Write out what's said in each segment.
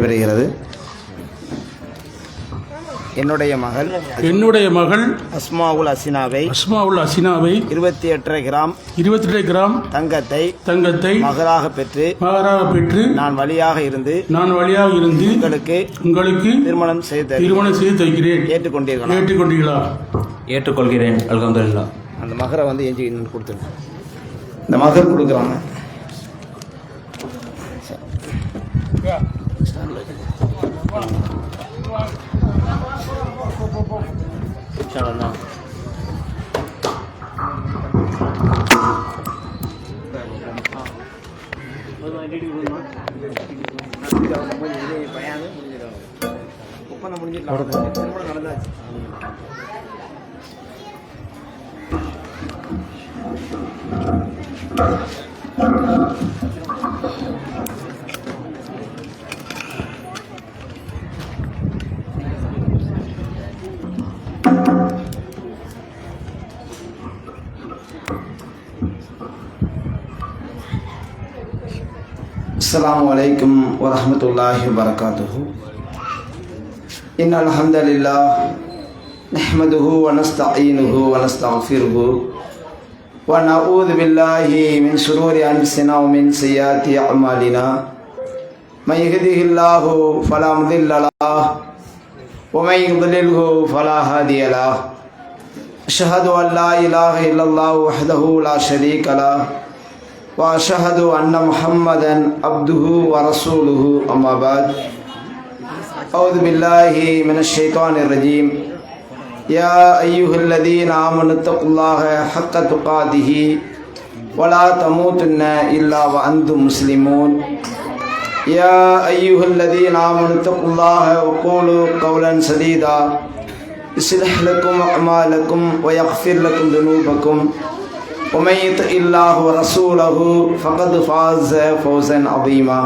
வருகிறது. என்னுடைய மகள் அஸ்மாவுல் அசினாவை 28 கிராம் தங்கத்தை மகராக பெற்று நான் வழியாக இருந்து உங்களுக்கு திருமணம் செய்து தருகிறேன். ஏற்றுக்கொண்டீர்களா? ஏற்றுக்கொள்கிறேன். அல்ஹம்துலில்லாஹ். அந்த மகரை வந்து எஞ்சி கொடுத்துருங்க. இந்த மகர் கொடுக்குறாங்க. السلام عليكم ورحمة الله وبركاته. إن الحمد لله نحمده ونستعينه ونستغفره ونعوذ بالله من شرور أنفسنا ومن سيئات أعمالنا. من يهده الله فلا مضل له ومن يضلله فلا هادي له. أشهد أن لا إله إلا الله وحده لا شريك له وأشهد أن محمدا عبده ورسوله. أما بعد أعوذ بالله من الشيطان الرجيم. يا أيها الذين آمنوا اتقوا الله حق تقاته ولا تموتن إلا وأنتم مسلمون. يا أيها الذين آمنوا اتقوا الله وقولوا قولا سديدا يصلح لكم أعمالكم ويغفر لكم ذنوبكم ومن يطع الله ورسوله فقد فاز فوزا عظيما.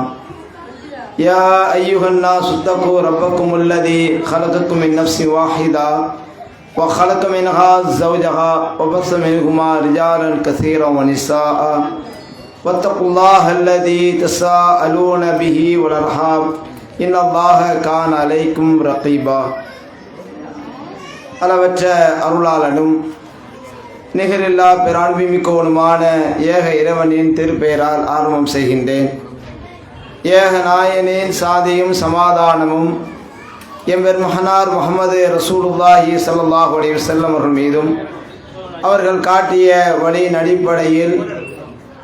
يا أيها الناس اتقوا ربكم الذي خلقكم من نفس واحدة وخلق منها زوجها وبث منهما رجالا كثيرا ونساء واتقوا الله الذي تساءلون به والأرحام إن الله كان عليكم رقيبا. அளவற்ற அருளாளனும் நிகரில்லா பிரான்பிமிக்கோனுமான ஏக இறைவனின் திருப்பெயரால் ஆரம்பம் செய்கின்றேன். ஏக நாயனின் சாதியும் சமாதானமும் எம்பெர் மகனார் முஹம்மது ரசூலுல்லாஹி ஸல்லல்லாஹு அலைஹி வஸல்லம் அவர்கள் மீதும் அவர்கள் காட்டிய வழியின் அடிப்படையில்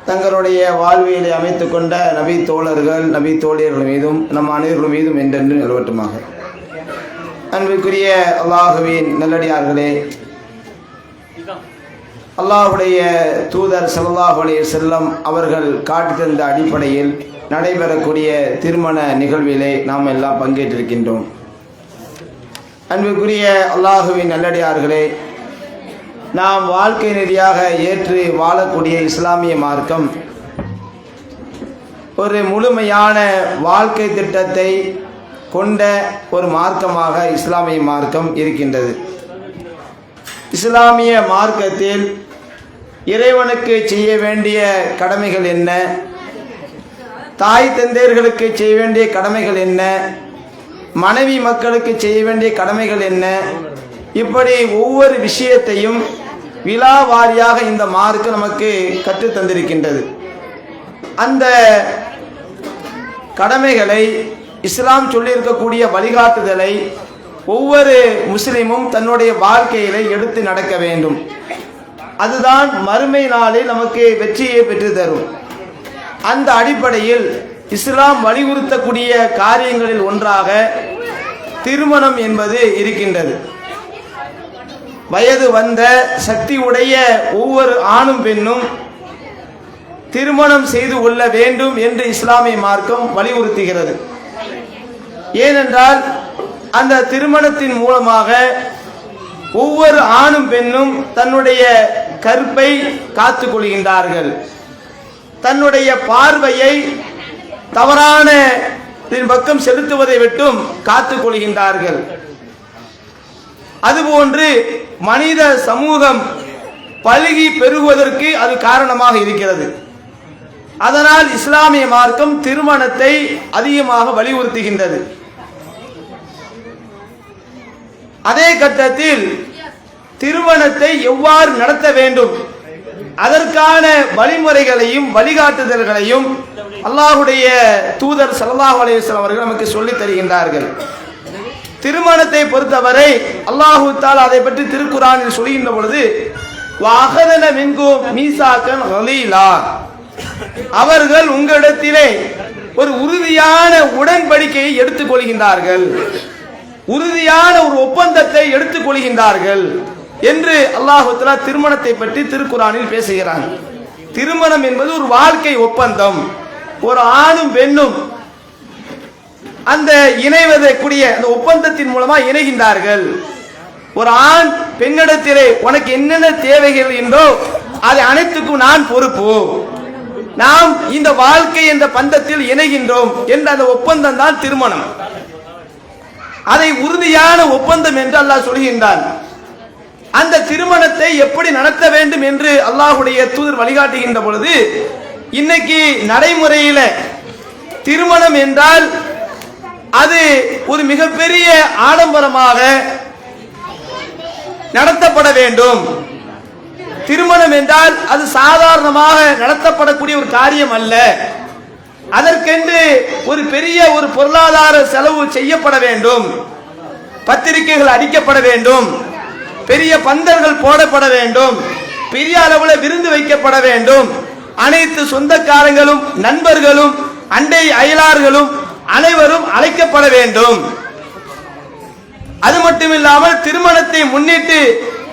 தங்களுடைய வாழ்வியலை அமைத்து கொண்ட நபி தோழர்கள் நபி தோழியர்கள் மீதும் நம் அனைவர்கள் மீதும் என்றென்று நிலவட்டுமாக. அன்பிற்குரிய அல்லாஹுவின் நல்லடியார்களே, அல்லாஹுடைய தூதர் ஸல்லல்லாஹு அலைஹி வஸல்லம் அவர்கள் காட்டி தந்த அடிப்படையில் நடைபெறக்கூடிய திருமண நிகழ்விலே நாம் எல்லாம் பங்கேற்றிருக்கின்றோம். அன்பிற்குரிய அல்லாஹுவின் நல்லடியார்களே, நாம் வாழ்க்கை நெறியாக ஏற்று வாழக்கூடிய இஸ்லாமிய மார்க்கம் ஒரு முழுமையான வாழ்க்கை திட்டத்தை கொண்ட ஒரு மார்க்கமாக இஸ்லாமிய மார்க்கம் இருக்கின்றது. இஸ்லாமிய மார்க்கத்தில் இறைவனுக்கு செய்ய வேண்டிய கடமைகள் என்ன, தாய் தந்தையர்களுக்கு செய்ய வேண்டிய கடமைகள் என்ன, மனைவி மக்களுக்கு செய்ய வேண்டிய கடமைகள் என்ன, இப்படி ஒவ்வொரு விஷயத்தையும் விலாவாரியாக இந்த மார்க்கம் நமக்கு கற்றுத் தந்திருக்கின்றது. அந்த கடமைகளை இஸ்லாம் சொல்லியிருக்கக்கூடிய வழிகாட்டுதலை ஒவ்வொரு முஸ்லிமும் தன்னுடைய வாழ்க்கையில எடுத்து நடக்க வேண்டும். அதுதான் மறுமை நாளில் நமக்கு வெற்றியை பெற்று தரும். அந்த அடிப்படையில் இஸ்லாம் வலியுறுத்தக்கூடிய காரியங்களில் ஒன்றாக திருமணம் என்பது இருக்கின்றது. வயது வந்த சக்தி உடைய ஒவ்வொரு ஆணும் பெண்ணும் திருமணம் செய்து கொள்ள வேண்டும் என்று இஸ்லாமிய மார்க்கம் வலியுறுத்துகிறது. ஏனென்றால் அந்த திருமணத்தின் மூலமாக ஒவ்வொரு ஆணும் பெண்ணும் தன்னுடைய கற்பை காத்துக் கொள்கின்றார்கள், தன்னுடைய பார்வையை தவறான பக்கம் செலுத்துவதை விட்டும் காத்துக் கொள்கின்றார்கள். அதுபோன்று மனித சமூகம் பல்கி பெருகுவதற்கு அது காரணமாக இருக்கிறது. அதனால் இஸ்லாமிய மார்க்கம் திருமணத்தை அதிகமாக வலியுறுத்துகின்றது. அதே கட்டத்தில் திருமணத்தை எவ்வாறு நடத்த வேண்டும் அதற்கான வழிமுறைகளையும் வழிகாட்டுதல்களையும் அல்லாஹ்வுடைய தூதர் ஸல்லல்லாஹு அலைஹி வஸல்லம் அவர்கள் நமக்கு சொல்லித் தருகின்றார்கள். திருமணத்தை பொறுத்தவரை அல்லாஹு தஆலா அதை பற்றி திருக்குர்ஆனில் சொல்கின்ற பொழுது வஅஹதன மின்கும் மீசாக்கன் கலீலா, அவர்கள் உங்களிடத்திலே ஒரு உறுதியான உடன்படிக்கையை எடுத்துக் கொள்கின்றார்கள், உறுதியான ஒரு ஒப்பந்தத்தை எடுத்துக் கொள்கின்றார்கள் என்று அல்லாஹ் தஆலா திருமணத்தை பற்றி திருக்குர்ஆனில் பேசுகிறான். திருமணம் என்பது ஒரு வாழ்க்கை ஒப்பந்தம். ஒரு ஆணும் பெண்ணும் அந்த இணைவதற்குரிய அந்த ஒப்பந்தத்தின் மூலமா இணைகின்றார்கள். ஒரு ஆண் பெண்ணிடத்திலே உனக்கு என்னென்ன தேவைகள் என்றோ அதை அனைத்துக்கும் நான் பொறுப்பு, நாம் இந்த வாழ்க்கை என்ற பந்தத்தில் இணைகின்றோம் என்ற அந்த ஒப்பந்தம் தான் திருமணம். அதை உறுதியான ஒப்பந்தம் என்று அல்லாஹ் சொல்கின்றான். அந்த திருமணத்தை எப்படி நடத்த வேண்டும் என்று அல்லாஹ்வுடைய தூதர் வழிகாட்டுகின்ற பொழுது இன்னைக்கு நடைமுறையில திருமணம் என்றால் அது ஒரு மிகப்பெரிய ஆடம்பரமாக நடத்தப்பட வேண்டும். திருமணம் என்றால் அது சாதாரணமாக நடத்தப்படக்கூடிய ஒரு காரியம் அல்ல. அதற்கென்று ஒரு பெரிய ஒரு பொருளாதார செலவு செய்யப்பட வேண்டும், பத்திரிகைகள் அடிக்கப்பட வேண்டும், பெரிய பந்தர்கள் போடப்பட வேண்டும், பெரிய அளவில் விருந்து வைக்கப்பட வேண்டும், அனைத்து சொந்தக்காரங்களும் நண்பர்களும் அண்டை அயலார்களும் அனைவரும் அழைக்கப்பட வேண்டும். அது மட்டுமில்லாமல் திருமணத்தை முன்னிட்டு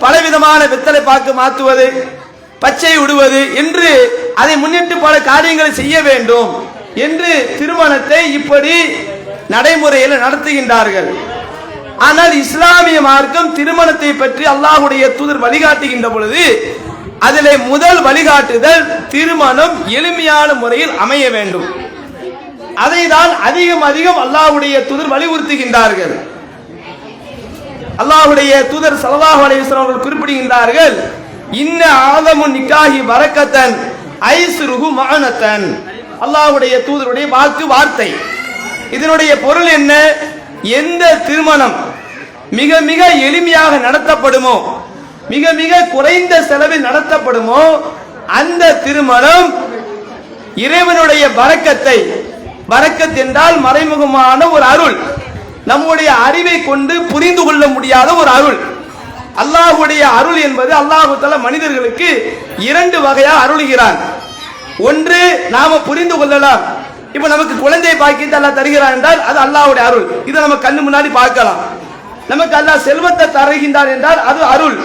பலவிதமான வெத்தலை பாக்கு மாற்றுவது, பச்சை விடுவது என்று அதை முன்னிட்டு பல காரியங்களை செய்ய வேண்டும் என்று திருமணத்தை இப்படி நடைமுறையில் நடத்துகின்றார்கள். ஆனால் இஸ்லாமிய மார்க்கம் திருமணத்தை பற்றி அல்லாஹ்வுடைய தூதர் வழிகாட்டுகின்ற பொழுது அதிலே முதல் வழிகாட்டுதல் திருமணம் எளிமையான முறையில் அமைய வேண்டும். அதை தான் அதிகம் அதிகம் அல்லாஹ்வுடைய தூதர் வலியுறுத்துகின்றார்கள். அல்லாஹ்வுடைய தூதர் ஸல்லல்லாஹு அலைஹி வஸல்லம் அவர்கள் குறிப்பிடுகின்றார்கள், இன்ன ஆதமு நிக்காஹி பரக்கத்தன் ஐஸ்ருஹு மஅனத்தன். அல்லாஹ்வுடைய தூதருடைய வார்த்தை. இதனுடைய பொருள் என்ன? எந்த திருமணம் மிக மிக எளிமையாக நடத்தப்படுமோ, மிக மிக குறைந்த செலவில் நடத்தப்படுமோ அந்த திருமணம் இறைவனுடைய பரக்கத்தை, பரக்கத் என்றால் மறைமுகமான ஒரு அருள், நம்முடைய அறிவை கொண்டு புரிந்து கொள்ள முடியாத ஒரு அருள். அல்லாஹ்வுடைய அருள் என்பது அல்லாஹ் தஆலா மனிதர்களுக்கு இரண்டு வகையா அருளுகிறான். ஒன்று நாம புரிந்து கொள்ளலாம். இப்ப நமக்கு குழந்தை பாக்கியத்தை அல்லாஹ் தருகிறான் என்றால் அது அல்லாஹ்வுடைய அருள், இதை நம்ம கண்ணு முன்னாடி பார்க்கலாம். நமக்கு அல்லாஹ் செல்வத்தை தருகின்றான் என்றால் அது அருள்,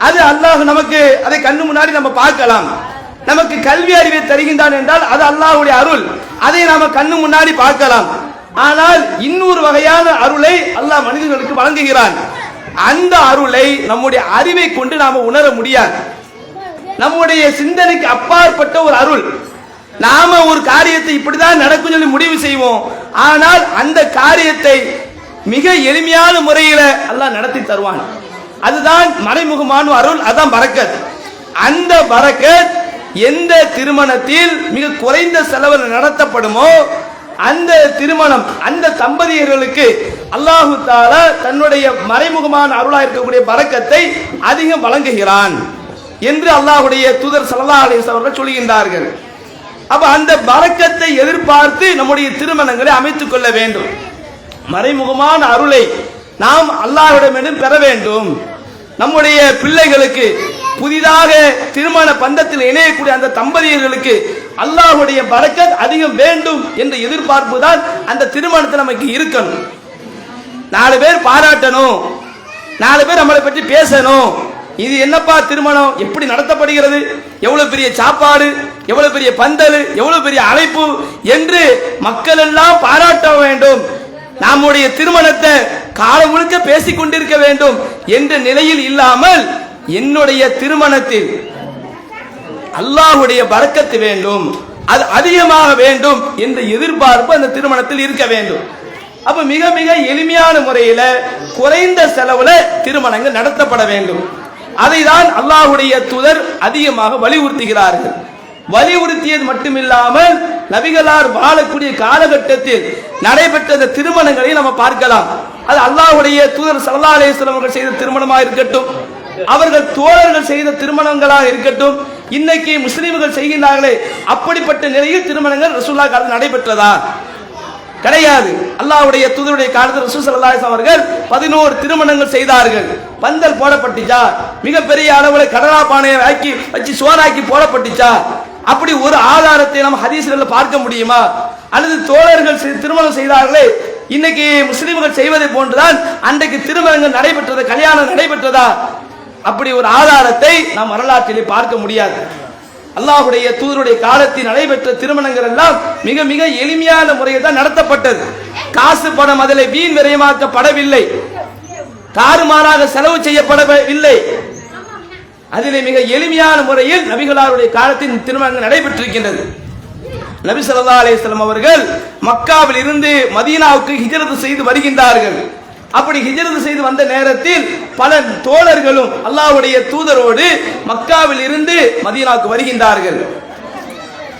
அது அல்லாஹ் நமக்கு அதை கண்ணு முன்னாடி நம்ம பார்க்கலாம். நமக்கு கல்வி அறிவை தருகின்றான் என்றால் அது அல்லாஹ்வுடைய அருள், அதை நாம கண்ணு முன்னாடி பார்க்கலாம். ஆனால் இன்னொரு வகையான அருளை அல்லாஹ் மனிதர்களுக்கு வழங்குகிறான். அந்த அருளை நம்முடைய அறிவை கொண்டு நாம உணர முடியாது. நம்முடைய சிந்தனைக்கு அப்பாற்பட்ட ஒரு அருள். நாம ஒரு காரியத்தை இப்படிதான் நடக்கும் சொல்லி முடிவு செய்வோம், ஆனால் அந்த காரியத்தை மிக எளிமையான முறையில அல்லாஹ் நடத்தி தருவான். அதுதான் மறைமுகமான அருள், அதான் பரக்கத். அந்த பரக்கத் எந்த திருமணத்தில் மிக குறைந்த செலவில் நடத்தப்படுமோ அந்த திருமணம், அந்த தம்பதியர்களுக்கு அல்லாஹு தஆலா தன்னுடைய மறைமுகமான அருளாக இருக்கக்கூடிய பரக்கத்தை அதிகம் வழங்குகிறான் என்று அல்லாஹ்வுடைய தூதர் ஸல்லல்லாஹு அலைஹி வஸல்லம் அவர்கள் சொல்கின்றார்கள். அப்ப அந்த பரக்கத்தை எதிர்பார்த்து நம்முடைய திருமணங்களை அமைத்துக் கொள்ள வேண்டும். மறைமுகமான அருளை நாம் அல்லாஹ்விடமிருந்து பெற வேண்டும். நம்முடைய பிள்ளைகளுக்கு புதிதாக திருமண பந்தத்தில் இணையக்கூடிய அந்த தம்பதியர்களுக்கு அல்லாஹ்வுடைய பரக்கத் அதிகம் வேண்டும் என்ற எதிர்பார்ப்பு தான் அந்த திருமணத்தில் நமக்கு இருக்கணும். 4 பேர் பாராட்டணும், 4 பேர் நம்மளை பற்றி பேசணும். இது என்னப்பா திருமணம், எப்படி நடத்தப்படுகிறது, எவ்வளவு பெரிய சாப்பாடு, எவ்வளவு பெரிய பந்தல், எவ்வளவு பெரிய அழைப்பு என்று மக்கள் எல்லாம் பாராட்ட வேண்டும். நம்முடைய திருமணத்தை காலம் முழுக்க பேசிக் கொண்டிருக்க வேண்டும் என்ற நிலையில் இல்லாமல் என்னுடைய திருமணத்தில் அல்லாஹ்வுடைய பரக்கத்து வேண்டும், அது அதிகமாக வேண்டும் என்ற எதிர்பார்ப்பு அந்த திருமணத்தில் இருக்க வேண்டும். அப்ப மிக மிக எளிமையான முறையில குறைந்த செலவுல திருமணங்கள் நடத்தப்பட வேண்டும். அதை தான் அல்லாஹ்வுடைய தூதர் அதிகமாக வலியுறுத்துகிறார்கள். வலியுறுத்தியது மட்டுமில்லாமல் நபிகளார் வாழக்கூடிய காலகட்டத்தில் நடைபெற்ற இந்த திருமணங்களை நம்ம பார்க்கலாம். அது அல்லாஹ்வுடைய தூதர் ஸல்லல்லாஹு அலைஹி வஸல்லம் அவர்கள் செய்த திருமணமாக இருக்கட்டும், அவர்கள் தோழர்கள் செய்த திருமணங்களாக இருக்கட்டும், இன்னைக்கு முஸ்லிம்கள் செய்கின்றார்களே அப்படிப்பட்ட நிலையில் திருமணங்கள் ரசூலுல்லாஹ் காலத்தில் நடைபெற்றதா? கிடையாது. அல்லாஹ்வுடைய தூதருடைய காலத்தில் ரசூல் ஸல்லல்லாஹு அலைஹி வஸல்லம் அவர்கள் 11 திருமணங்கள் செய்தார்கள். பந்தல் போடப்பட்டுச்சா? மிகப்பெரிய அளவுல கடலா பானையை வச்சு சோறாக்கி போடப்பட்டுச்சா? அப்படி ஒரு ஆதாரத்தை நம்ம ஹதீஸ்ல பார்க்க முடியுமா? அல்லது தோழர்கள் திருமணம் செய்தார்களே, இன்னைக்கு முஸ்லிம்கள் செய்வதை போன்றுதான் அன்றைக்கு திருமணங்கள் நடைபெற்றது, கல்யாணம் நடைபெற்றதா? அப்படி ஒரு ஆதாரத்தை நாம் வரலாற்றிலே பார்க்க முடியாது. அல்லாஹ்வுடைய தூதருடைய காலத்தில் நடைபெற்ற திருமணங்கள் எல்லாம் மிக மிக எளிமையான முறையில் தான் நடத்தப்பட்டது. காசு பணம் அதில் வீண் விரயமாக்கப்படவில்லை, தாறுமாறாக செலவு செய்யப்படவில்லை. அதிலே மிக எளிமையான முறையில் நபிகளாருடைய காலத்தில் திருமணங்கள் நடைபெற்றிருக்கின்றது. நபி ஸல்லல்லாஹு அலைஹி வஸல்லம் அவர்கள் மக்காவில் இருந்து மதீனாவுக்கு ஹிஜ்ரத் செய்து வருகின்றார்கள். அப்படி ஹிஜ்ரத் செய்து வந்த நேரத்தில் பல தோழர்களும் அல்லாஹ்வுடைய தூதரோடு மக்காவில் இருந்து மதீனாவுக்கு வருகின்றார்கள்.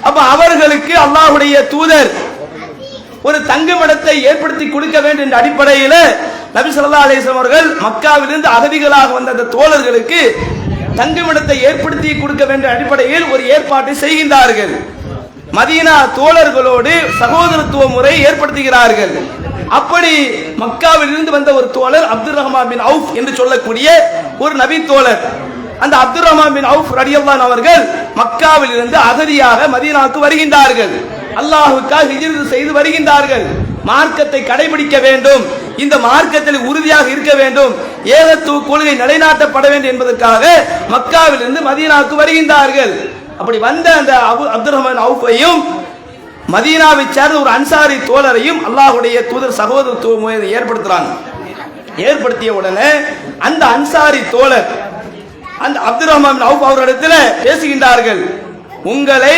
அப்ப அவர்களுக்கு அல்லாஹ்வுடைய தூதர் ஒரு தங்குமிடத்தை ஏற்படுத்தி கொடுக்க வேண்டும் என்ற அடிப்படையில் நபி ஸல்லல்லாஹு அலைஹி வஸல்லம் அவர்கள் மக்காவிலிருந்து அகதிகளாக வந்த அந்த தோழர்களுக்கு தங்குமிடத்தை ஏற்படுத்தி கொடுக்க வேண்டிய அடிப்படையில் ஒரு ஏற்பாட்டை செய்கின்றார்கள். மதீனா தோழர்களோடு சகோதரத்துவ முறை ஏற்படுத்துகிறார்கள். அப்படி மக்காவில் இருந்து வந்த ஒரு தோழர் அப்துர் ரஹ்மான் பின் அவுஃப் என்று சொல்லக்கூடிய ஒரு நபி தோழர், அந்த அப்துர் ரஹ்மான் பின் அவுஃப் ரலியல்லாஹு அவர்கள் மக்காவில் இருந்து அகதியாக மதீனாவுக்கு வருகின்றார்கள். அல்லாஹ்வுக்காக ஹிஜ்ரத் செய்து வருகின்றார்கள். மார்க்கத்தை கடைபிடிக்க வேண்டும், இந்த மார்க்கத்தில் உறுதியாக இருக்க வேண்டும், ஏகத்துவ கொள்கை நிலைநாட்டப்பட வேண்டும் என்பதற்காக மக்காவில் இருந்து மதீனாவுக்கு வருகின்றார்கள். அப்படி வந்த அந்த அப்துர் ரஹ்மான் அவுஃபையும் மதீனாவை சேர்ந்த ஒரு அன்சாரி தோழரையும் அல்லாஹ்வுடைய தூதர் சகோதரத்துவ முறையை ஏற்படுத்திய உடனே அந்த அன்சாரி தோழர் அந்த அப்துர் ரஹ்மான் அவுஃப் அவரிடத்தில் பேசுகின்றார்கள். உங்களை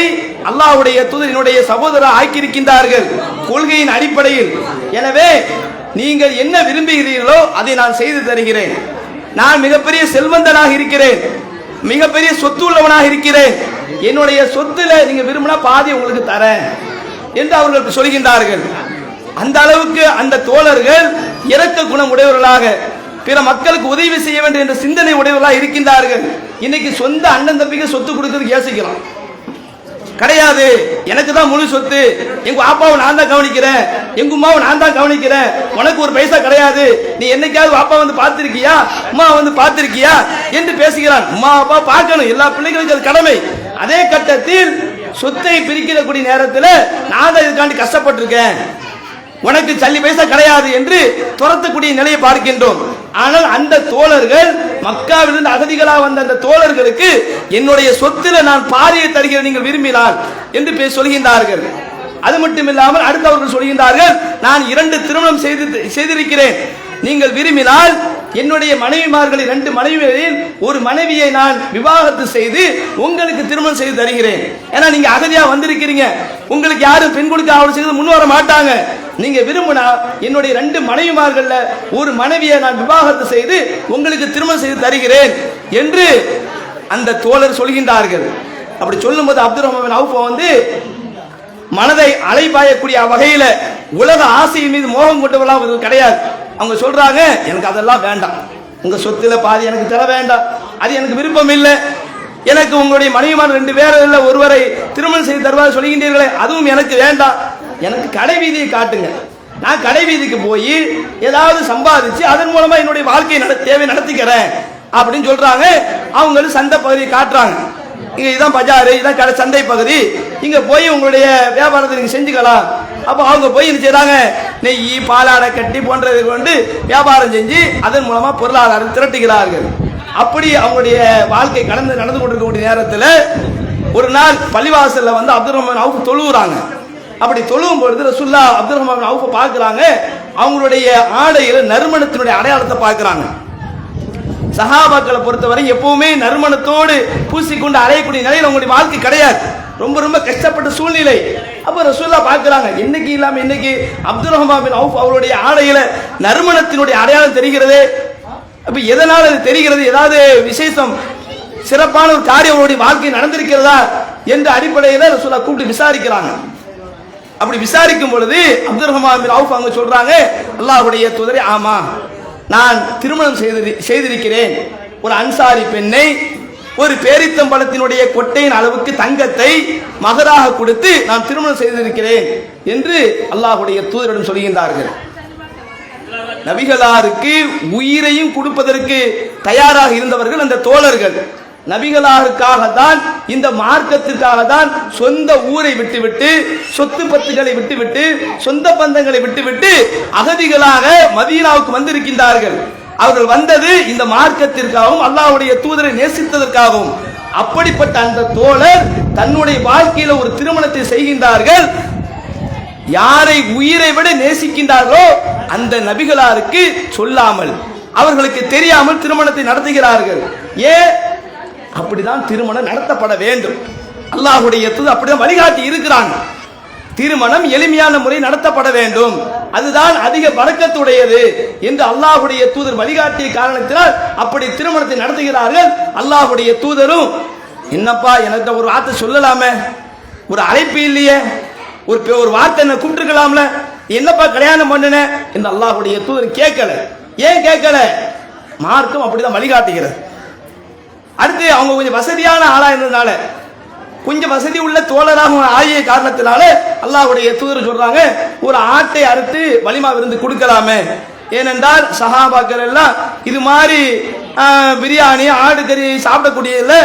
அல்லாஹ்வுடைய தூதர் என்னுடைய சகோதரர் ஆக்கியிருக்கின்றார்கள் கொள்கையின் அடிப்படையில். எனவே நீங்கள் என்ன விரும்புகிறீர்களோ அதை நான் செய்து தருகிறேன். நான் மிகப்பெரிய செல்வந்தனாக இருக்கிறேன், மிகப்பெரிய சொத்து உள்ளவனாக இருக்கிறேன், என்னுடைய சொத்துல நீங்க விரும்பினா பாதி உங்களுக்கு தரேன் என்று அவர்கள் சொல்கின்றார்கள். அந்த அளவுக்கு அந்த தோழர்கள் இரக்க குணம் உடையவர்களாக, பிற மக்களுக்கு உதவி செய்ய வேண்டும் என்ற சிந்தனை உடையவர்களாக இருக்கின்றார்கள். இன்னைக்கு சொந்த அண்ணன் தம்பிக்கு சொத்து கொடுக்கறதுக்கு யோசிக்கலாம் கிடையாது. எனக்கு தான் முழு சொத்து, எங்க அப்பாவை நான் தான் கவனிக்கிறேன், எங்க உமாவை நான் தான் கவனிக்கிறேன், உனக்கு ஒரு பைசா கிடையாது, நீ என்னைக்காவது அப்பா வந்து பார்த்திருக்கியா, உமா வந்து பார்த்திருக்கியா என்று பேசுகிறான். உமா அப்பா பார்க்கணும், எல்லா பிள்ளைகளுக்கும் அது கடமை. அதே கட்டத்தில் சொத்தை பிரிக்கக்கூடிய நேரத்தில் நான் தான் இதுக்காண்டி கஷ்டப்பட்டிருக்கேன், உனக்கு சல்லி பைசா கிடையாது என்று துரத்தக்கூடிய நிலையை பார்க்கின்றோம். ஆனால் அந்த தோழர்கள் மக்காவிலிருந்து அகதிகளாக வந்த அந்த தோழர்களுக்கு என்னுடைய சொத்துல நான் பாதியை தருகிறேன் நீங்கள் விரும்பினால் என்று சொல்கின்றார்கள். அது மட்டும் இல்லாமல் அடுத்தவர்கள் சொல்கின்றார்கள், நான் 2 திருமணம் செய்திருக்கிறேன், நீங்கள் விரும்பினால் என்னுடைய மனைவிமார்களில் 2 மனைவிகளில் ஒரு மனைவியை நான் விவாகரத்து செய்து உங்களுக்கு திருமணம் செய்து தருகிறேன். ஏன்னா நீங்க அகதியா வந்திருக்கிறீங்க, உங்களுக்கு யாரும் பெண் கொடுக்க அவள் செய்து முன் வர மாட்டாங்க. நீங்க விரும்பினா என்னுடைய 2 மனைவிமார்கள்ல ஒரு மனைவியை நான் விவாகரத்து செய்து உங்களுக்கு திருமணம் செய்து தருகிறேன் என்று அந்த தோழர் சொல்கின்றார்கள். அப்படி சொல்லும்போது அப்துர் ரஹ்மான் அவுஃப் வந்து மனதை அலைபாயக்கூடிய வகையில உலக ஆசையின் மீது மோகம் கொண்டவர்களாக கிடையாது. அவங்க சொல்றாங்க, எனக்கு அதெல்லாம் வேண்டாம், உங்க சொத்துல பாதி எனக்கு தர வேண்டாம், அது எனக்கு விருப்பம் இல்லை, எனக்கு உங்களுடைய மனைவிமார் 2 பேர் இல்ல ஒருவரை திருமணம் செய்து தருவார் சொல்கின்றீர்களே அதுவும் எனக்கு வேண்டாம், எனக்கு கடை வீதியை காட்டுங்க, நான் கடை வீதிக்கு போய் ஏதாவது சம்பாதிச்சு அதன் மூலமா என்னுடைய வாழ்க்கை தேவை நடத்திக்கிறேன் அப்படின்னு சொல்றாங்க. அவங்களும் சந்தை பகுதியை காட்டுறாங்க, இங்க இதான் பஜாரு, இதான் கடை சந்தை பகுதி, இங்க போய் உங்களுடைய வியாபாரத்தை நீங்க செஞ்சுக்கலாம். அப்போ அவங்க போய் என்ன செய்யறாங்க, நெய் பாலாடை கட்டி போன்றதை கொண்டு வியாபாரம் செஞ்சு அதன் மூலமா பொருளாதாரம் திரட்டுகிறார்கள். அப்படி அவங்களுடைய வாழ்க்கை நடந்து கொண்டிருக்கக்கூடிய நேரத்தில் ஒரு நாள் பள்ளிவாசல்ல வந்து அப்துர் ரஹ்மான் அவுஃப் தொழுகிறாங்க. அப்படி தொழுவும் பொழுது ரசூலுல்லாஹ் அப்துர் ரஹ்மான் அவுஃபை பார்க்கிறாங்க, அவங்களுடைய ஆடையில நறுமணத்தினுடைய அடையாளத்தை பார்க்கிறாங்க. சஹாபாக்களை பொறுத்தவரை எப்பவுமே நறுமணத்தோடு பூசிக்கொண்டு அலையக்கூடிய நிலையில் அவங்களுடைய வாழ்க்கை கிடையாது, ரொம்ப ரொம்ப கஷ்டப்பட்ட சூழ்நிலை. அப்ப ரசூலுல்லாஹ் பார்க்கிறாங்க, இன்னைக்கு இல்லாம இன்னைக்கு அப்துர் ரஹ்மான் பின் அவுஃப் அவருடைய ஆடையில நறுமணத்தினுடைய அடையாளம் தெரிகிறது. அப்ப எதனால் அது தெரிகிறது, ஏதாவது விசேஷம் சிறப்பான ஒரு காரியம் அவருடைய வாழ்க்கை நடந்திருக்கிறதா என்ற அடிப்படையில் ரசூலுல்லாஹ் கூப்பிட்டு விசாரிக்கிறாங்க. அப்படி விசாரிக்கும் பொழுது அப்துல் ரஹ்மான் பின் அவுஃப் அவங்க சொல்றாங்க, அல்லாஹ்வுடைய தூதரே, ஆமா நான் திருமணம் செய்திருக்கிறேன். ஒரு அன்சாரி பெண்ணை ஒரு பேரித்தம்பழத்தினுடைய கொட்டையின் அளவுக்கு தங்கத்தை மகராக கொடுத்து நான் திருமணம் செய்திருக்கிறேன் என்று அல்லாஹ்வுடைய தூதரிடம் சொல்கின்றார்கள். நபிகளாருக்கு உயிரையும் கொடுப்பதற்கு தயாராக இருந்தவர்கள் அந்த தோழர்கள். நபிகளாருக்காக தான், இந்த மார்க்கத்திற்காக தான் சொந்த ஊரை விட்டுவிட்டு, சொத்து பத்துகளை விட்டுவிட்டு, சொந்த பந்தங்களை விட்டுவிட்டு அகதிகளாக மதீனாவுக்கு வந்திருக்கின்றார்கள். அவர்கள் வந்தது இந்த மார்க்கத்திற்காகவும் அல்லாஹ்வுடைய தூதரை நேசித்ததற்காகவும். அப்படிப்பட்ட அந்த தோழர் தன்னுடைய வாழ்க்கையில ஒரு திருமணத்தை செய்கின்றார்கள். யாரை உயிரை விட நேசிக்கின்றார்களோ அந்த நபிகளாருக்கு சொல்லாமல், அவர்களுக்கு தெரியாமல் திருமணத்தை நடத்துகிறார்கள். ஏன்? அப்படிதான் திருமணம் நடத்தப்பட வேண்டும். அல்லாஹ்வுடைய தூதர் அப்படிதான் வழிகாட்டி இருக்கிறாங்க. திருமணம் எளிமையான முறை நடத்தப்பட வேண்டும், அதுதான் அதிக பரக்கத்துடையது என்று அல்லாஹ்வுடைய தூதர் வழிகாட்டிய காரணத்தினால் அப்படி திருமணத்தை நடத்துகிறார்கள். அல்லாஹ்வுடைய தூதரும், என்னப்பா எனக்கு ஒரு வார்த்தை சொல்லலாமே, ஒரு அழைப்பு இல்லையே, ஒரு வார்த்தை என்ன கூப்பிட்டுருக்கலாம்ல, என்னப்பா கல்யாணம் பண்ணுன என்று அல்லாஹ்வுடைய தூதர் கேட்கல. ஏன் கேட்கல? மார்க்கம் அப்படிதான் வழிகாட்டுகிறது. அடுத்து அவங்க கொஞ்சம் வசதியான ஆளா இருந்ததுனால, கொஞ்சம் வசதி உள்ள தோழராக ஆகிய காரணத்தினால அல்லாஹ்வுடைய தூதர் சொல்றாங்க, ஒரு ஆட்டை அறுத்து வலிமா விருந்து கொடுக்கலாமே. ஏனென்றால் சஹாபாக்கள் எல்லாம் இது மாதிரி பிரியாணி ஆடு கறி சாப்பிடக்கூடியதுல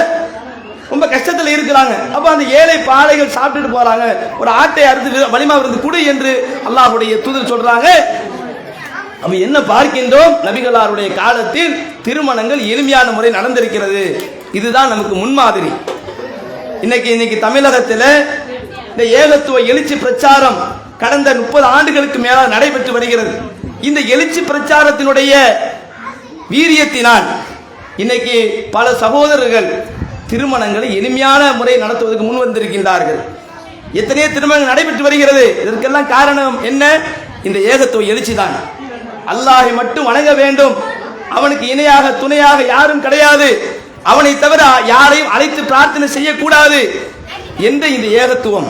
ரொம்ப கஷ்டத்தில் இருக்கிறாங்க. அப்ப அந்த ஏழை பாலைகள் சாப்பிட்டுட்டு போறாங்க, ஒரு ஆட்டை அறுத்து வலிமா விருந்து கொடு என்று அல்லாஹ்வுடைய தூதர் சொல்றாங்க. அப்ப என்ன பார்க்கின்றோம்? நபிகளாருடைய காலத்தில் திருமணங்கள் எளிமையான முறை நடந்திருக்கிறது. இதுதான் நமக்கு முன்மாதிரி. இன்னைக்கு தமிழகத்தில் இந்த ஏகத்துவ எழுச்சி பிரச்சாரம் கடந்த 30 ஆண்டுகளுக்கு மேலாக நடைபெற்று வருகிறது. இந்த எழுச்சி பிரச்சாரத்தினுடைய வீரியத்தினால் இன்னைக்கு பல சகோதரர்கள் திருமணங்களை எளிமையான முறை நடத்துவதற்கு முன் வந்திருக்கின்றார்கள். எத்தனையோ திருமணங்கள் நடைபெற்று வருகிறது. இதற்கெல்லாம் காரணம் என்ன? இந்த ஏகத்துவ எழுச்சி தான். அல்லாஹை மட்டும் வணங்க வேண்டும், அவனுக்கு இணையாக துணையாக யாரும் கிடையாது, அவனை தவிர யாரையும் அழைத்து பிரார்த்தனை செய்யக்கூடாது என்ற இந்த ஏகத்துவம்.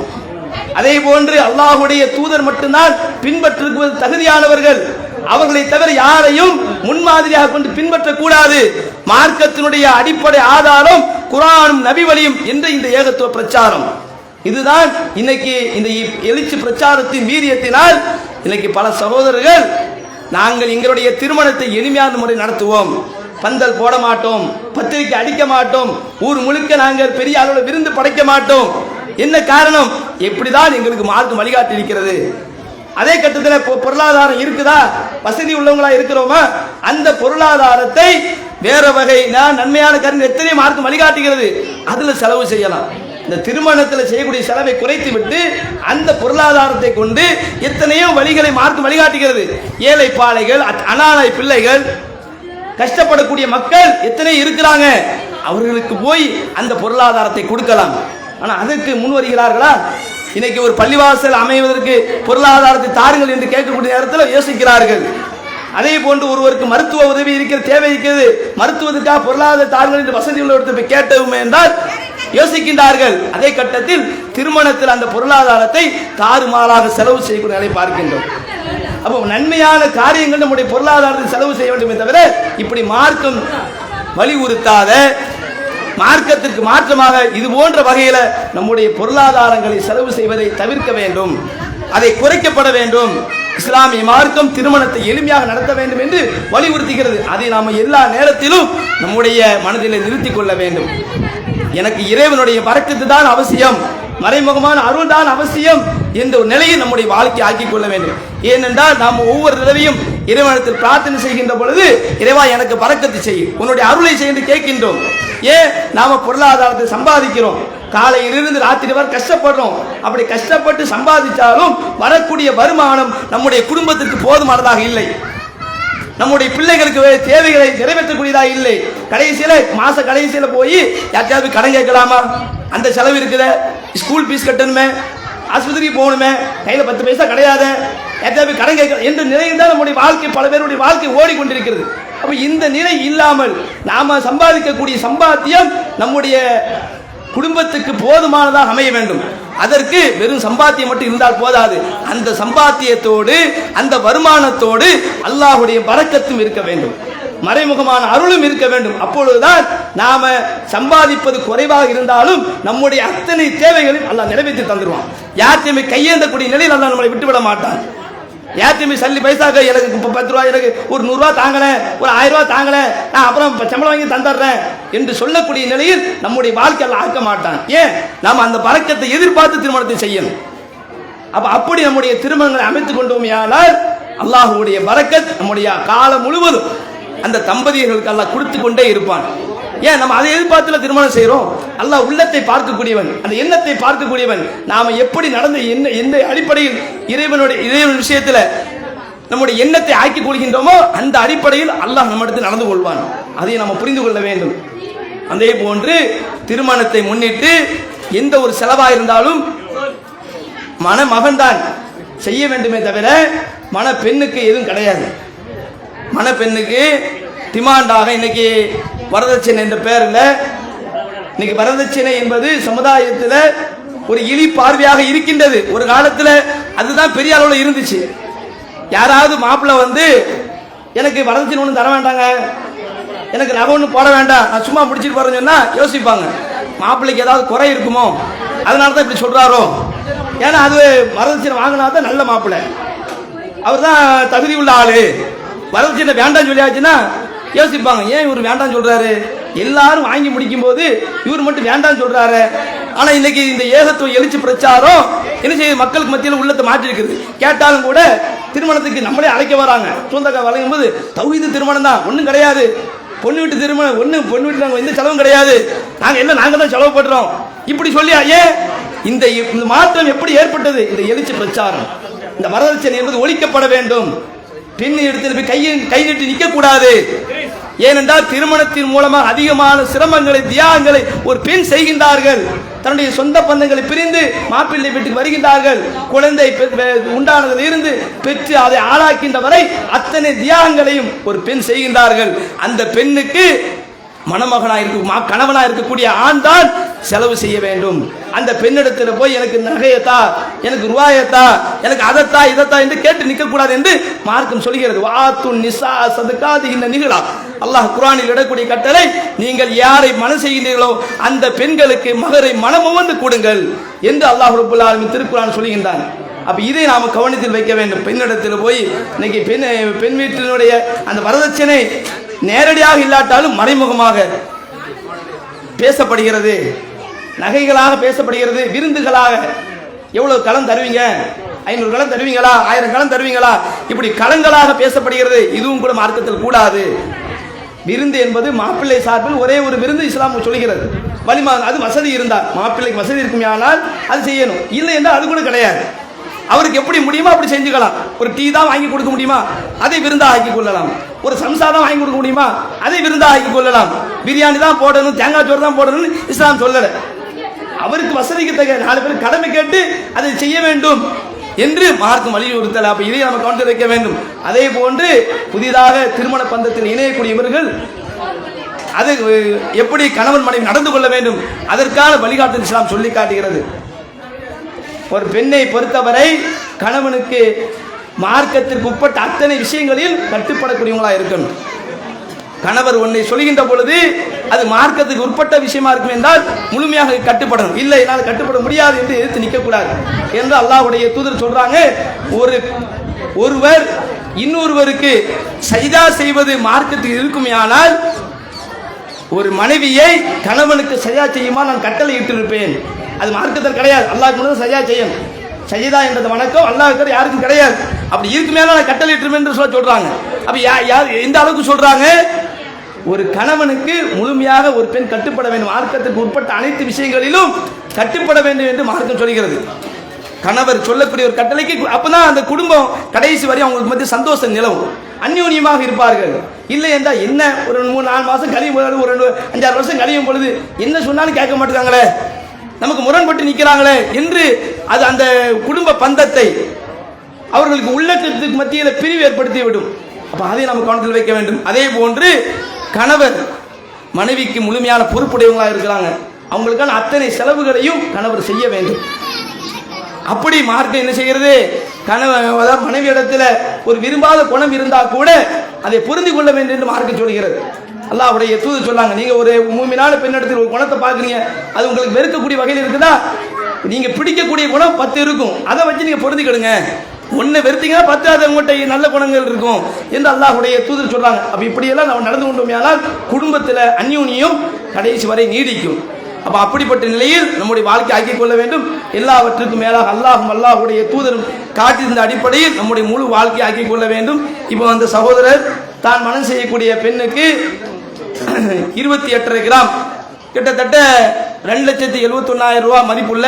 அதே போன்று அல்லாஹ்வுடைய தூதர் மட்டும்தான் பின்பற்றுவது தகுதியானவர்கள், அவர்களை தவிர யாரையும் முன்மாதிரியாக கொண்டு பின்பற்றக்கூடாது, மார்க்கத்தினுடைய அடிப்படை ஆதாரம் குர்ஆனும் நபி வழியும் என்ற இந்த ஏகத்துவ பிரச்சாரம். இதுதான் இன்னைக்கு இந்த எழுச்சி பிரச்சாரத்தின் வீரியத்தினால் இன்னைக்கு பல சகோதரர்கள், நாங்கள் எங்களுடைய திருமணத்தை எளிமையான முறை நடத்துவோம், பந்தல் போட மாட்டோம், பத்திரிக்கை அடிக்க மாட்டோம், ஊர் முழுக்க நாங்கள் பெரிய அளவில் விருந்து படைக்க மாட்டோம். என்ன காரணம்? எப்படிதான் எங்களுக்கு மார்க்கம் வழிகாட்டி இருக்கிறது. அதே கட்டத்தில் பொருளாதாரம் இருக்குதா, வசதி உள்ளவங்களா இருக்கிறோமா, அந்த பொருளாதாரத்தை வேற வகை நன்மையான கருத்து எத்தனை மார்க்கம் வழிகாட்டுகிறது, அதுல செலவு செய்யலாம். இந்த திருமணத்தில் செய்யக்கூடிய செலவை குறைத்து விட்டு அந்த பொருளாதாரத்தை கொண்டு எத்தனையோ வழிகளை மார்க்கம் வழிகாட்டுகிறது. ஏழை பாலைகள், அனாதை பிள்ளைகள், கஷ்டப்படக்கூடிய மக்கள் எத்தனை இருக்கிறாங்க, அவர்களுக்கு போய் அந்த பொருளாதாரத்தை கொடுக்கலாம். ஆனா அதற்கு முன் வருகிறார்களா? இன்னைக்கு ஒரு பள்ளிவாசல் அமைவதற்கு பொருளாதாரத்தை தாருங்கள் என்று கேட்கக்கூடிய நேரத்தில் யோசிக்கிறார்கள். அதே போன்று ஒருவருக்கு மருத்துவ உதவி இருக்கிற தேவை இருக்கிறது, மருத்துவத்துக்காக பொருளாதார தாருங்கள் என்று வசதி உள்ளவர்களை கேட்டவுமே என்றால் யோசிக்கின்றார்கள். அதே கட்டத்தில் திருமணத்தில் அந்த பொருளாதாரத்தை தாறுமாறாக செலவு செய்யக்கூடிய நிலை பார்க்கின்றோம். அப்போ நன்மையான காரியங்கள் நம்முடைய பொருளாதாரத்தை செலவு செய்ய வேண்டுமே தவிர இப்படி மார்க்கம் வலியுறுத்தாத, மார்க்கத்திற்கு மாற்றமாக இது போன்ற வகையில நம்முடைய பொருளாதாரங்களை செலவு செய்வதை தவிர்க்க வேண்டும், அதை குறைக்கப்பட வேண்டும். இஸ்லாமிய மார்க்கம் திருமணத்தை எளிமையாக நடத்த வேண்டும் என்று வலியுறுத்துகிறது. அதை நாம் எல்லா நேரத்திலும் நம்முடைய மனதில் நிறுத்திக் கொள்ள வேண்டும். எனக்கு இறைவனுடைய பரக்கத்து தான் அவசியம், மறைமுகமான அருள் தான் அவசியம் என்ற ஒரு நிலையை நம்முடைய வாழ்க்கை ஆக்கிக் கொள்ள வேண்டும். ஏனென்றால் நாம் ஒவ்வொரு தடவையும் இறைவனத்தில் பிரார்த்தனை செய்கின்ற பொழுது, இறைவா எனக்கு பரக்கத்து செய்யும், உன்னுடைய அருளை செய்து கேட்கின்றோம். ஏன்? நாம பொருளாதாரத்தை சம்பாதிக்கிறோம், காலையிலிருந்து ராத்திரி வரை கஷ்டப்படுறோம். அப்படி கஷ்டப்பட்டு சம்பாதிச்சாலும் வரக்கூடிய வருமானம் நம்முடைய குடும்பத்திற்கு போதுமானதாக இல்லை, நம்முடைய பிள்ளைகளுக்கு தேவைகளை நிறைவேற்றக்கூடியதாக இல்லை. கடைசியில மாச கடைசியில போய் யார்ட்டாவது கடன் கேட்கலாமா, அந்த செலவு இருக்குத, ஸ்கூல் ஃபீஸ் கட்டணுமே, ஆஸ்பத்திரிக்கு போகணுமே, கையில 10 பைசா கிடையாது, யார்ட்டாவது கடன் கேட்க என்ற நிலையில் தான் நம்முடைய வாழ்க்கை, பல பேருடைய வாழ்க்கை ஓடிக்கொண்டிருக்கிறது. அப்ப இந்த நிலை இல்லாமல் நாம சம்பாதிக்கக்கூடிய சம்பாத்தியம் நம்முடைய குடும்பத்துக்கு போதுமானதாக அமைய வேண்டும். அதற்கு வெறும் சம்பாத்தியம் மட்டும் இருந்தால் போதாது. அந்த சம்பாத்தியத்தோடு அந்த வருமானத்தோடு அல்லாஹ்வுடைய பரக்கத்தும் இருக்க வேண்டும், மறைமுகமான அருளும் இருக்க வேண்டும். அப்பொழுதுதான் நாம சம்பாதிப்பது குறைவாக இருந்தாலும் நம்முடைய அத்தனை தேவைகளையும் அல்லாஹ் நிறைவேற்றி தந்துடுவான். யார்த்தையுமே கையேந்தக்கூடிய நிலையில் அல்லாஹ் நம்மளை விட்டுவிட மாட்டான். யார்த்தையுமே சல்லி பைசாக்க எனக்கு 10 ரூபா, எனக்கு ஒரு 100 ரூபா தாங்கல, ஒரு 1000 ரூபா தாங்கல, நான் அப்புறம் சம்பளம் வாங்கி தந்துடுறேன் என்று சொல்லக்கூடிய நிலையில் நம்முடைய வாழ்க்கையில் ஆக்க மாட்டான். ஏன்? நாம் அந்த பரக்கத்தை எதிர்பார்த்து திருமணத்தை செய்யணும். அப்படி நம்முடைய திருமணங்களை அமைத்துக் கொண்டோமையானால் அல்லாஹ்வுடைய பரக்கத் நம்முடைய காலம் முழுவதும் அந்த தம்பதியர்களுக்கு அல்லாஹ் கொடுத்து கொண்டே இருப்பான். ஏன் நம்ம அதை எதிர்பார்த்துல திருமணம் செய்யறோம்? அல்லாஹ் உள்ளத்தை பார்க்கக்கூடியவன், அந்த எண்ணத்தை பார்க்கக்கூடியவன். நாம எப்படி நடந்த எந்த அடிப்படையில் இறைவன் விஷயத்துல நம்முடைய எண்ணத்தை ஆக்கிக் கொள்கின்றோமோ அந்த அடிப்படையில் அல்லாஹ் நம்மிடத்தில் நடந்து கொள்வான். அதை நம்ம புரிந்து கொள்ள வேண்டும். அதே போன்று திருமணத்தை முன்னிட்டு எந்த ஒரு செலவாக இருந்தாலும் மணமகன் தான் செய்ய வேண்டுமே தவிர மணப்பெண்ணுக்கு எதுவும் கிடையாது. மணப்பெண்ணுக்கு டிமாண்டாக இன்னைக்கு வரதட்சணை என்ற பெயரில் இன்னைக்கு வரதட்சணை என்பது சமுதாயத்தில் ஒரு இழி பார்வையாக இருக்கின்றது. ஒரு காலத்தில் அதுதான் பெரிய அளவில் இருந்துச்சு. யாராவது மாப்பிள்ளை வந்து எனக்கு வரதட்சணை ஒன்றும் தர வேண்டாங்க, எனக்கு நகை ஒன்றும் போட வேண்டாம், நான் சும்மா முடிச்சுட்டு போறேன்னு சொன்னா யோசிப்பாங்க, மாப்பிள்ளைக்கு ஏதாவது குறை இருக்குமோ, அதனால தான் இப்படி சொல்றாரோ. ஏன்னா அது வரதட்சணை வாங்கினா தான் நல்ல மாப்பிள்ளை, அவர் தான் தகுதி உள்ள ஆளு. வரதட்சணை வேண்டாம் சொல்லியாச்சுன்னா யோசிப்பாங்க, ஏன் இவர் வேண்டாம் சொல்றாரு, எல்லாரும் வாங்கி முடிக்கும் போது இவர் மட்டும் வேண்டாம் சொல்றாரு. ஆனா இன்னைக்கு இந்த ஏகத்துவ எழுச்சி பிரச்சாரம் என்ன செய்யுது, மக்களுக்கு மத்தியில் உள்ளத்தை மாற்றி இருக்குது. கேட்டாலும் கூட திருமணத்துக்கு நம்மளே அழைக்க வராங்க. சொந்தக்கார வழங்கும் போது தௌஹீது திருமணம் தான், ஒன்றும் கிடையாது. பொண்ணு வீட்டு திருமணம் ஒன்று, பொண்ணு வீட்டு நாங்கள் எந்த செலவும் கிடையாது, நாங்கள் தான் செலவு பண்றோம் இப்படி சொல்லி. ஏன் இந்த மாற்றம் எப்படி ஏற்பட்டது? இந்த எழுச்சி பிரச்சாரம். இந்த வரதட்சணை என்பது ஒழிக்கப்பட வேண்டும். பெண் எடுத்து போய் கை நீட்டி நிற்க கூடாது. ஏனென்றால் திருமணத்தின் மூலமாக அதிகமான சிரமங்களை, தியாகங்களை ஒரு பெண் செய்கின்றார்கள். தன்னுடைய சொந்த பந்தங்களை பிரிந்து மாப்பிள்ளை வீட்டுக்கு வருகின்றார்கள். குழந்தை உண்டானதில் இருந்து பெற்று அதை ஆளாக்கின்ற வரை அத்தனை தியாகங்களையும் ஒரு பெண் செய்கின்றார்கள். அந்த பெண்ணுக்கு கணவனா இருக்கக்கூடிய ஆண் தான் செலவு செய்ய வேண்டும். அந்த பெண்ணிடத்தில் போய் எனக்கு நகையத்தா, எனக்கு ரூபாயத்தா, எனக்கு அதத்தா இதத்தா என்று கேட்டு நிற்க கூடாது என்று மார்க்கம் சொல்கிறது. வாத்துன் நிசா சதுகாது இந்த நிகழா அல்லாஹ் குர்ஆனில் இடக்கூடிய கட்டளை, நீங்கள் யாரை மனம் செய்கின்றீர்களோ அந்த பெண்களுக்கு மகரை மனமுவந்து கொடுங்கள் என்று அல்லாஹ் ரப்பல் ஆலமீன் திருக்குர்ஆன் சொல்கின்றான். அப்ப இதை நாம கவனத்தில் வைக்க வேண்டும். பெண்ணிடத்தில் போய் இன்னைக்கு பெண் வீட்டினுடைய அந்த வரதட்சணை நேரடியாக இல்லாட்டாலும் மறைமுகமாக பேசப்படுகிறது, நகைகளாக பேசப்படுகிறது, விருந்துகளாக. எவ்வளவு கலம் தருவீங்க, 500 கலம் தருவீங்களா, 1000 கலம் தருவீங்களா, இப்படி கலங்களாக பேசப்படுகிறது. இதுவும் கூட மார்க்கத்தில் கூடாது. விருந்து என்பது மாப்பிள்ளை சார்பில் ஒரே ஒரு விருந்து இஸ்லாம் சொல்கிறது. வலிமா, அது வசதி இருந்தால், மாப்பிள்ளைக்கு வசதி இருக்குமே ஆனால் அது செய்யணும், இல்லை என்றால் அது கூட கிடையாது. அவருக்கு எப்படி முடியுமோ அப்படி செஞ்சுக்கலாம். ஒரு டீ தான் வாங்கி கொடுக்க முடியுமா, அதை விருந்தா ஆக்கி கொள்ளலாம். ஒரு சம்சா தான் வாங்கி கொடுக்க முடியுமா, அதை விருந்தா ஆக்கி கொள்ளலாம். பிரியாணி தான் போடணும், தேங்காய் சோறு தான் போடணும்னு இஸ்லாம் சொல்லல. அவருக்கு வசதிக்கு தக்க 4 பேர் கடமை கேட்டு அதை செய்ய வேண்டும் என்று மார்க்கம் வலியுறுத்தல். அப்ப இதை நம்ம கவனத்தில் வைக்க வேண்டும். அதே போன்று புதிதாக திருமண பந்தத்தில் இணையக்கூடியவர்கள் அது எப்படி கணவன் மனைவி நடந்து கொள்ள வேண்டும், அதற்கான வழிகாட்டல் இஸ்லாம் சொல்லி காட்டுகிறது. ஒரு பெண்ணை பொறுத்தவரை கணவனுக்கு மார்க்கத்திற்கு உட்பட்ட அத்தனை விஷயங்களில் கட்டுப்படக்கூடியவங்களா இருக்கணும். கணவர் ஒன்றை சொல்கின்ற பொழுது அது மார்க்கத்துக்கு உட்பட்ட விஷயமா இருக்கும் என்றால் முழுமையாக கட்டுப்படணும். இல்லை என்னால் கட்டுப்பட முடியாது என்று எதிர்த்து நிற்கக்கூடாது என்று அல்லாஹ்வுடைய தூதர் சொல்றாங்க. ஒருவர் இன்னொருவருக்கு சஜிதா செய்வது மார்க்கத்துக்கு இருக்குமே ஆனால் ஒரு மனைவியை கணவனுக்கு சஜிதா செய்யுமா நான் கட்டளை இட்டிருப்பேன். அது மார்க்கத்தில் கிடையாது. அல்லாஹ்வுக்கு மட்டும் சஜிதா செய்யும். சஜிதா என்ற வணக்கம் அல்லாஹ்வுக்கு யாருக்கும் கிடையாது. அப்படி இருக்குமே நான் கட்டளை இட்டிருப்பேன் என்று சொல்றாங்க. அப்ப எந்த அளவுக்கு சொல்றாங்க? ஒரு கணவனுக்கு முழுமையாக ஒரு பெண் கட்டுப்பட வேண்டும், மார்க்கத்துக்கு உட்பட்ட அனைத்து விஷயங்களிலும் கட்டுப்பட வேண்டும் என்று மார்க்கம் சொல்கிறது. கணவர் சொல்லக்கூடிய ஒரு கட்டளைக்கு அப்பதான் அந்த குடும்பம் கடைசி வரை அவங்களுக்கு மத்திய சந்தோஷம் நிலவும், அந்யோன்யமாக இருப்பார்கள். இல்லை என்றால் என்ன, ஒரு 3-4 மாசம் கழியும் பொழுது, ஒரு 5-6 வருஷம் கழியும் பொழுது என்ன சொன்னாலும் கேட்க மாட்டாங்களே, நமக்கு முரண்பட்டு நிற்கிறாங்களே என்று அது அந்த குடும்ப பந்தத்தை அவர்களுக்கு உள்ளத்திற்கு மத்தியில் பிரிவு ஏற்படுத்தி விடும். அப்ப அதை நம்ம கவனத்தில் வைக்க வேண்டும். அதே போன்று கணவர் மனைவிக்கு முழுமையான பொறுப்புடையவங்களா இருக்கிறாங்க. அவங்களுக்கான அத்தனை செலவுகளையும் கணவர் செய்ய வேண்டும். அப்படி மார்க்கம் என்ன செய்கிறது, கணவன் மனைவி இடத்துல ஒரு விரும்பாத குணம் இருந்தா கூட அதை புரிந்து கொள்ள வேண்டும் என்று மார்க்கம் சொல்கிறது. அல்லாஹ்வுடைய தூதர் சொன்னாங்க, நீங்க ஒரு மூமினான பெண்ணிடத்தில் ஒரு குணத்தை பார்க்குறீங்க, அது உங்களுக்கு வெறுக்கக்கூடிய வகையில் இருக்குதா, நீங்க பிடிக்கக்கூடிய குணம் 10 இருக்கும், அதை வச்சு நீங்க பொருந்திக்கிடுங்க. ஒன்னு வெறுத்தீங்கன்னா 10 அது உங்கள்கிட்ட நல்ல குணங்கள் இருக்கும் என்று அல்லாஹ்வுடைய தூதர் சொல்றாங்க. அப்ப இப்படியெல்லாம் நம்ம நடந்து கொண்டோமையானால் குடும்பத்தில் அந்யோன்யம் கடைசி வரை நீடிக்கும். அப்ப அப்படிப்பட்ட நிலையில் நம்முடைய வாழ்க்கை ஆக்கிக் கொள்ள வேண்டும். எல்லாவற்றுக்கும் மேலாக அல்லாஹ்வுடைய தூதரும் காட்டியிருந்த அடிப்படையில் நம்முடைய முழு வாழ்க்கை ஆக்கிக் கொள்ள வேண்டும். இப்போ அந்த சகோதரர் தான் மனம் செய்யக்கூடிய பெண்ணுக்கு 28.5 கிராம் கிட்டத்தட்ட 2,71,000 ரூபாய் மதிப்புள்ள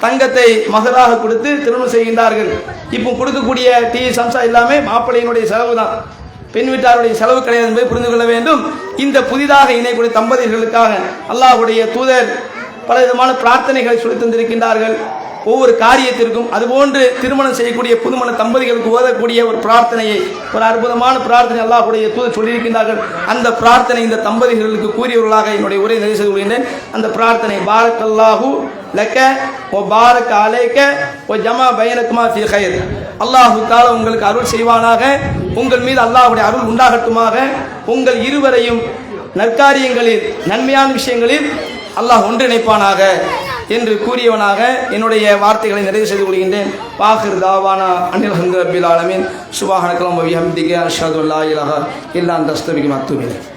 தங்கத்தை மகராக கொடுத்து திருமணம் செய்கின்றார்கள். இப்போ கொடுக்கக்கூடிய டீ சம்சா எல்லாமே மாப்பிள்ளையினுடைய செலவு தான், பெண் வீட்டாருடைய செலவு கிடையாது என்பதை புரிந்து கொள்ள வேண்டும். இந்த புதிதாக இணைக்கூடிய தம்பதிகளுக்காக அல்லாஹ்வுடைய தூதர் பல விதமான பிரார்த்தனைகளை சொல்லி தந்திருக்கின்றார்கள். ஒவ்வொரு காரியத்திற்கும் அதுபோன்று திருமணம் செய்யக்கூடிய புதுமண தம்பதிகளுக்கு ஓதக்கூடிய ஒரு பிரார்த்தனையை, ஒரு அற்புதமான பிரார்த்தனை அல்லாஹ்வுடைய தூதர் சொல்லியிருக்கின்றார்கள். அந்த பிரார்த்தனை இந்த தம்பதிகளுக்கு கூறியவர்களாக என்னுடைய உரை நிறைவு செய்து கொள்கின்றேன். அந்த பிரார்த்தனை பாரக்கல்லாஹு லக்க ஓ பாரக் அலைக்க ஓ ஜமா பைனக்குமா ஃபீ கைர். அல்லாஹு தஆலா உங்களுக்கு அருள் செய்வானாக, உங்கள் மீது அல்லாஹ்வுடைய அருள் உண்டாகட்டுமாக, உங்கள் இருவரையும் நற்காரியங்களில் நன்மையான விஷயங்களில் அல்லாஹ் ஒன்றிணைப்பானாக என்று கூறியவனாக என்னுடைய வார்த்தைகளை நிறைவு செய்து கொள்கின்றேன். வாஹிர் தாவானா அனில் ஹம்து ரப்பில் ஆலமீன் சுப்ஹானக வ பிஹம்திக அஷ்ஹது அல்லா இலாஹா இல்லா அன்த அஸ்தக்ஃபிருக வ அத்தூபு இலைக்.